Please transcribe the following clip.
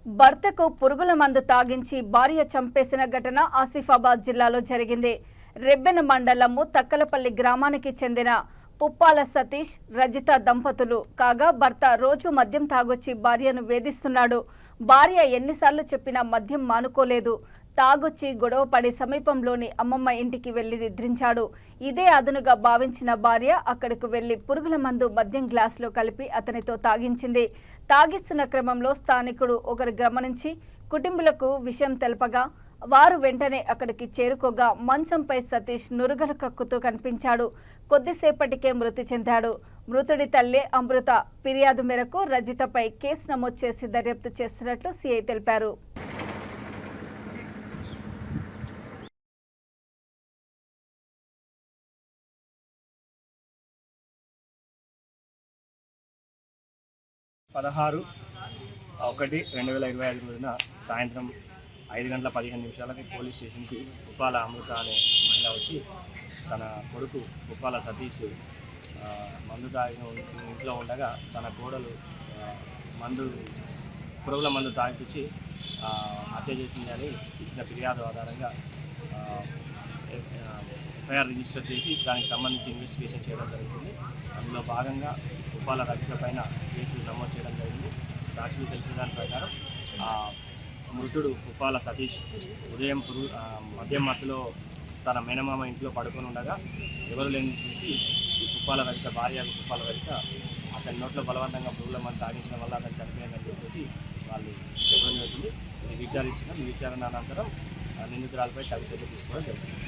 భర్తకు పురుగుల మందు తాగించి భార్య చంపేసిన ఘటన ఆసిఫాబాద్ జిల్లాలో జరిగింది. రెబ్బెన మండలము తక్కలపల్లి గ్రామానికి చెందిన పుప్పాల సతీష్, రజిత దంపతులు కాగా భర్త రోజు మద్యం తాగొచ్చి భార్యను వేధిస్తున్నాడు. భార్య ఎన్నిసార్లు చెప్పినా మద్యం మానుకోలేదు. తాగొచ్చి గొడవపడి సమీపంలోని అమ్మమ్మ ఇంటికి వెళ్లి నిద్రించాడు. ఇదే అదునుగా భావించిన భార్య అక్కడకు వెళ్లి పురుగుల మందు మద్యం గ్లాసులో కలిపి అతనితో తాగించింది. తాగిస్తున్న క్రమంలో స్థానికుడు ఒకరు గమనించి కుటుంబీకులకు విషయం తెలపగా వారు వెంటనే అక్కడికి చేరుకోగా మంచంపై సతీష్ నురుగల కక్కుతూ కనిపించాడు. కొద్దిసేపటికే మృతి చెందాడు. మృతుడి తల్లి అమృత ఫిర్యాదు మేరకు రజితపై కేసు నమోదు చేసి దర్యాప్తు చేస్తున్నట్లు సీఐ తెలిపారు. పదహారు 1/2025 రోజున సాయంత్రం 5:15 పోలీస్ స్టేషన్కి పుప్పాల అమృత అనే మహిళ వచ్చి తన కొడుకు పుప్పాల సతీష్ మందు తాగిన ఇంట్లో ఉండగా తన కోడలు పురుగుల మందు తాగిపించి హత్య చేసింది అని ఇచ్చిన ఫిర్యాదు ఆధారంగా ఎఫ్ఐఆర్ రిజిస్టర్ చేసి దానికి సంబంధించి ఇన్వెస్టిగేషన్ చేయడం జరుగుతుంది. అందులో భాగంగా పుప్పాల రజిత పైన కేసులు నమోదు చేయడం జరిగింది. సాక్షులు తెలిసిన దాని ప్రకారం మృతుడు పుప్పాల సతీష్ ఉదయం మద్యం మత్తులో తన మేనమామ ఇంట్లో పడుకొని ఉండగా ఎవరు లేని చూసి ఈ పుప్పాల రజిత భార్య పుప్పాల రజిత అతని నోట్లో బలవంతంగా పురుగుల మందు తాగించడం వల్ల అతను చనిపోయిందని చెప్పేసి వాళ్ళు చెప్పడం జరుగుతుంది. ఇది విచారిస్తున్నాం. ఈ విచారణ అనంతరం నిందితురాలపై చర్యలు తీసుకోవడం జరుగుతుంది.